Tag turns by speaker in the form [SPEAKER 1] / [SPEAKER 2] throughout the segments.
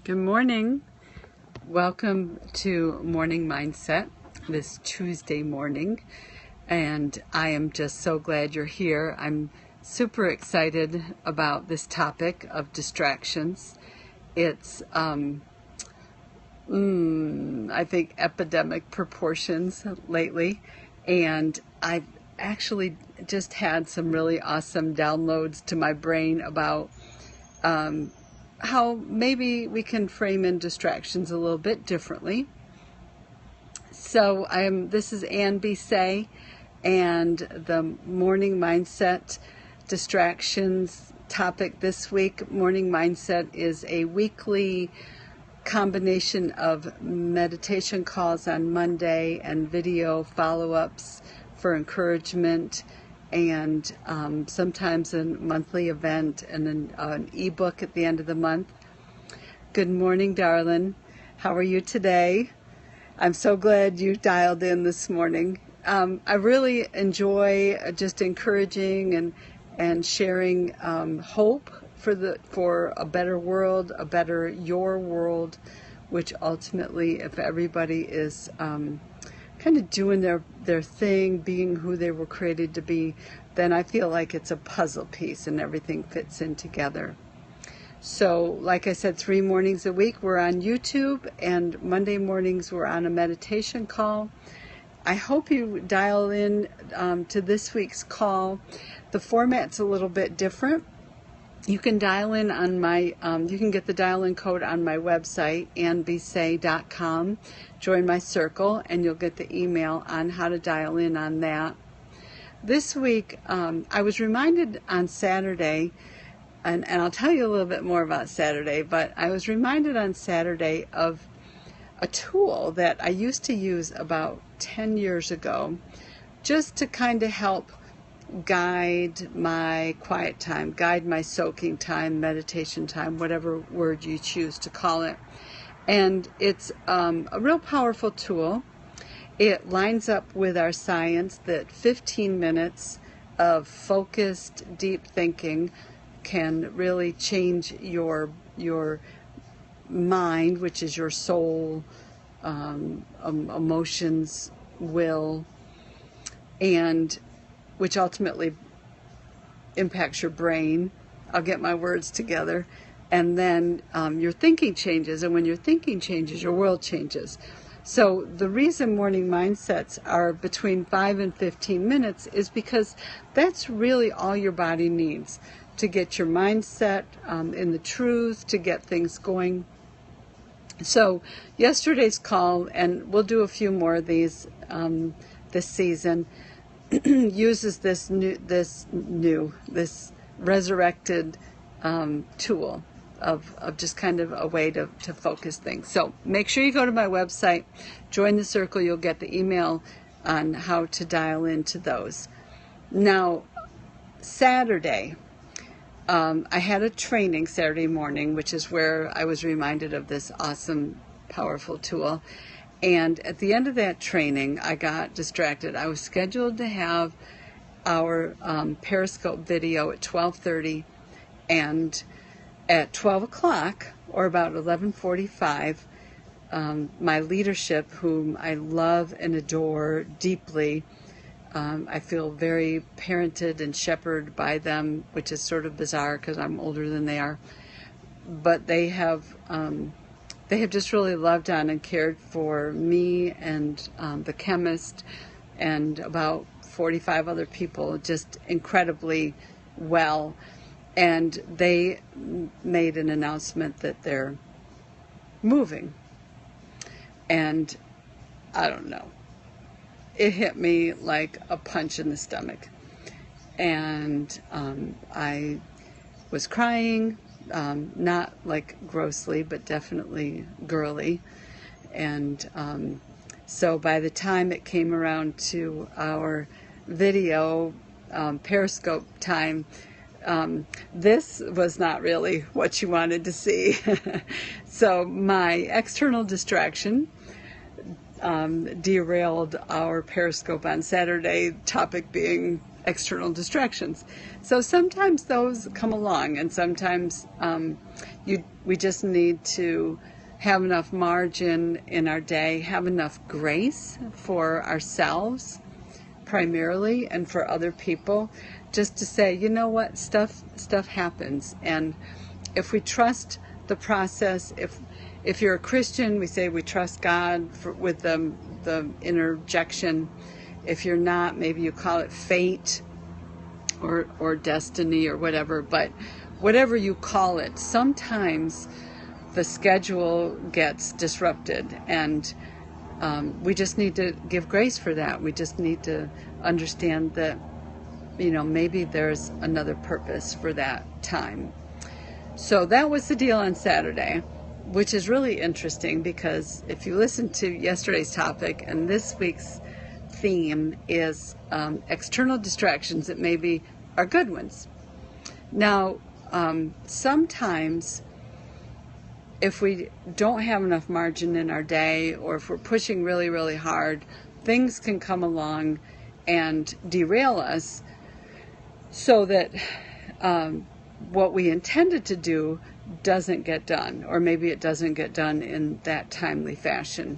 [SPEAKER 1] Good morning. Welcome to Morning Mindset this Tuesday morning. And I am just so glad you're here. I'm super excited about this topic of distractions. It's, I think, epidemic proportions lately. And I've actually just had some really awesome downloads to my brain about how maybe we can frame in distractions a little bit differently. So this is Ann B. Say, and the Morning Mindset distractions topic this week. Morning Mindset is a weekly combination of meditation calls on Monday and video follow-ups for encouragement, and sometimes a monthly event and an ebook at the end of the month. Good morning, darling. How are you today? I'm so glad you dialed in this morning. I really enjoy just encouraging and sharing hope for a better world, a better your world, which ultimately, if everybody is kind of doing their thing, being who they were created to be, then I feel like it's a puzzle piece and everything fits in together. So, like I said, 3 mornings a week we're on YouTube, and Monday mornings we're on a meditation call. I hope you dial in to this week's call. The format's a little bit different. You can dial in on you can get the dial-in code on my website, annbsay.com. Join my circle, and you'll get the email on how to dial in on that. This week, I was reminded on Saturday, and I'll tell you a little bit more about Saturday, but I was reminded on Saturday of a tool that I used to use about 10 years ago, just to kind of help guide my quiet time, guide my soaking time, meditation time, whatever word you choose to call it. And it's a real powerful tool. It lines up with our science that 15 minutes of focused, deep thinking can really change your mind, which is your soul, emotions, will, and which ultimately impacts your brain. I'll get my words together. And then your thinking changes. And when your thinking changes, your world changes. So the reason morning mindsets are between 5 and 15 minutes is because that's really all your body needs to get your mindset in the truth, to get things going. So yesterday's call, and we'll do a few more of these this season, uses this resurrected tool of just kind of a way to focus things. So make sure you go to my website, join the circle. You'll get the email on how to dial into those. Now, Saturday, I had a training Saturday morning, which is where I was reminded of this awesome, powerful tool. And at the end of that training, I got distracted. I was scheduled to have our Periscope video at 12:30, and at 12 o'clock, or about 11:45, my leadership, whom I love and adore deeply, I feel very parented and shepherded by them, which is sort of bizarre because I'm older than they are. But they have just really loved on and cared for me and the chemist and about 45 other people just incredibly well. And they made an announcement that they're moving. And I don't know. It hit me like a punch in the stomach. And I was crying, not like grossly, but definitely girly. And so by the time it came around to our video Periscope time, this was not really what you wanted to see. So my external distraction derailed our Periscope on Saturday, topic being external distractions. So sometimes those come along, and sometimes we just need to have enough margin in our day, have enough grace for ourselves primarily and for other people, just to say, you know what, stuff happens. And if we trust the process, if you're a Christian, we say we trust God with the interjection. If you're not, maybe you call it fate or destiny or whatever. But whatever you call it, sometimes the schedule gets disrupted, and we just need to give grace for that. We just need to understand that, maybe there's another purpose for that time. So that was the deal on Saturday, which is really interesting because if you listen to yesterday's topic, and this week's theme is external distractions that maybe are good ones. Now, sometimes if we don't have enough margin in our day, or if we're pushing really, really hard, things can come along and derail us so that what we intended to do doesn't get done, or maybe it doesn't get done in that timely fashion.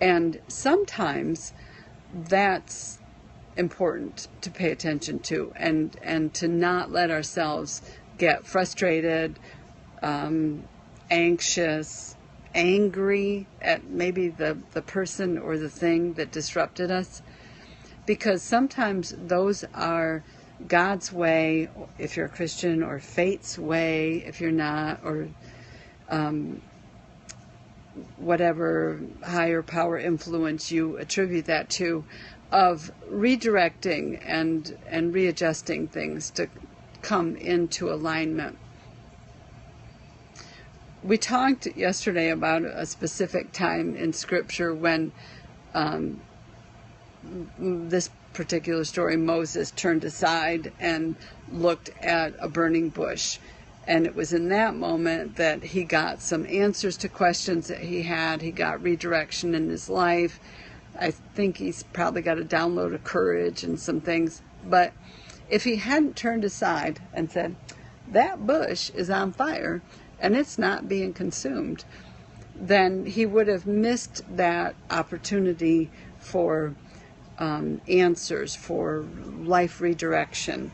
[SPEAKER 1] And sometimes that's important to pay attention to, and to not let ourselves get frustrated, anxious, angry at maybe the person or the thing that disrupted us, because sometimes those are God's way, if you're a Christian, or fate's way, if you're not, or whatever higher power influence you attribute that to, of redirecting and readjusting things to come into alignment. We talked yesterday about a specific time in Scripture when this particular story, Moses turned aside and looked at a burning bush. And it was in that moment that he got some answers to questions that he had. He got redirection in his life. I think he's probably got a download of courage and some things. But if he hadn't turned aside and said, that bush is on fire and it's not being consumed, then he would have missed that opportunity for answers, for life redirection.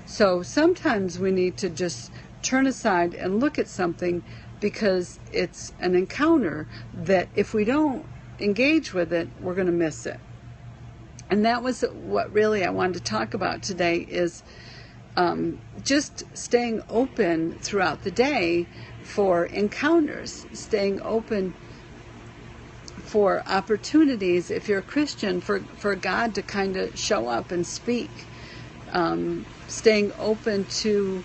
[SPEAKER 1] So sometimes we need to just turn aside and look at something, because it's an encounter that if we don't engage with it, we're going to miss it. And that was what really I wanted to talk about today, is just staying open throughout the day for encounters, staying open for opportunities, if you're a Christian, for God to kind of show up and speak, staying open to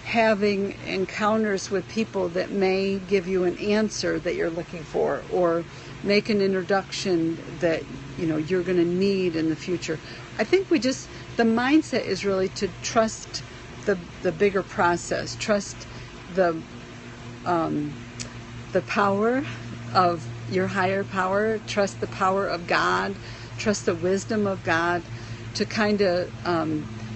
[SPEAKER 1] having encounters with people that may give you an answer that you're looking for, or make an introduction that you're going to need in the future. I think the mindset is really to trust the bigger process, trust the power of your higher power, trust the power of God, trust the wisdom of God to kind of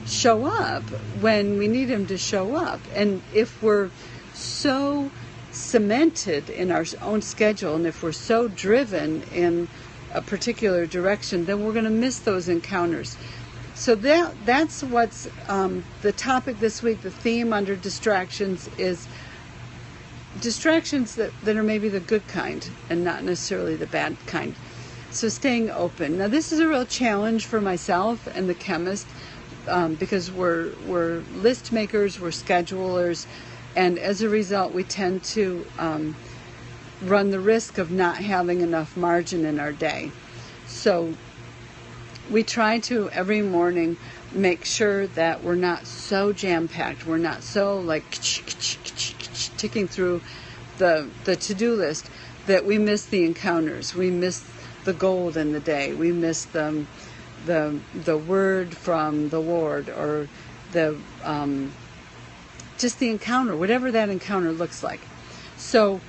[SPEAKER 1] show up when we need him to show up. And if we're so cemented in our own schedule, and if we're so driven in a particular direction, then we're going to miss those encounters. So that's what's the topic this week. The theme under distractions is distractions that are maybe the good kind and not necessarily the bad kind. So staying open. Now this is a real challenge for myself and the chemist, because we're list makers, we're schedulers, and as a result we tend to run the risk of not having enough margin in our day. So we try to every morning make sure that we're not so jam-packed, we're not so like ticking through the to-do list that we miss the encounters, we miss the gold in the day, we miss the word from the Lord, or the just the encounter, whatever that encounter looks like. So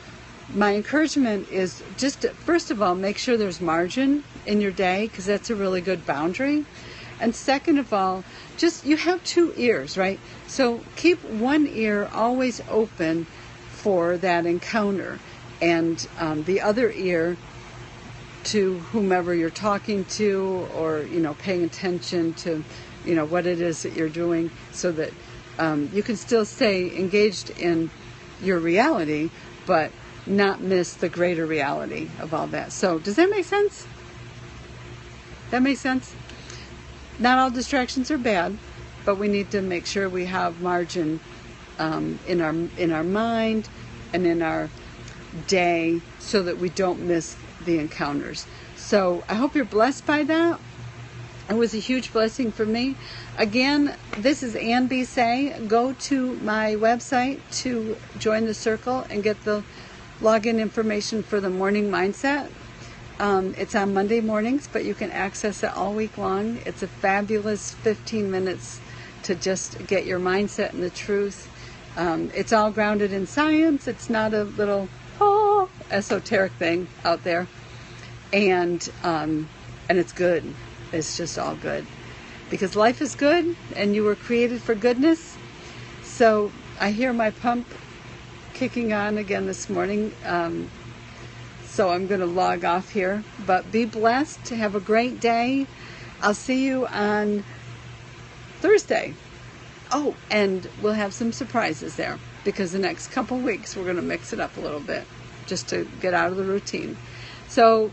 [SPEAKER 1] my encouragement is just to, first of all, make sure there's margin in your day, because that's a really good boundary. And second of all, just you have two ears, right? So keep one ear always open for that encounter, and the other ear to whomever you're talking to, or paying attention to what it is that you're doing, so that you can still stay engaged in your reality, but not miss the greater reality of all that. So does that make sense? That makes sense? Not all distractions are bad, but we need to make sure we have margin in our mind and in our day, so that we don't miss the encounters. So I hope you're blessed by that. It was a huge blessing for me. Again, this is Ann B. Say. Go to my website to join the circle and get the login information for the morning mindset. It's on Monday mornings, but you can access it all week long. It's a fabulous 15 minutes to just get your mindset in the truth. It's all grounded in science. It's not a little esoteric thing out there, and it's good. It's just all good, because life is good and you were created for goodness. So I hear my pump kicking on again this morning. So I'm going to log off here, but be blessed. Have a great day. I'll see you on Thursday. Oh, and we'll have some surprises there, because the next couple weeks we're going to mix it up a little bit just to get out of the routine. So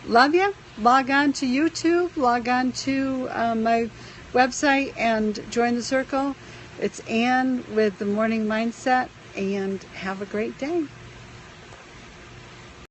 [SPEAKER 1] love you. Log on to YouTube, log on to my website and join the circle. It's Ann with the Morning Mindset, and have a great day.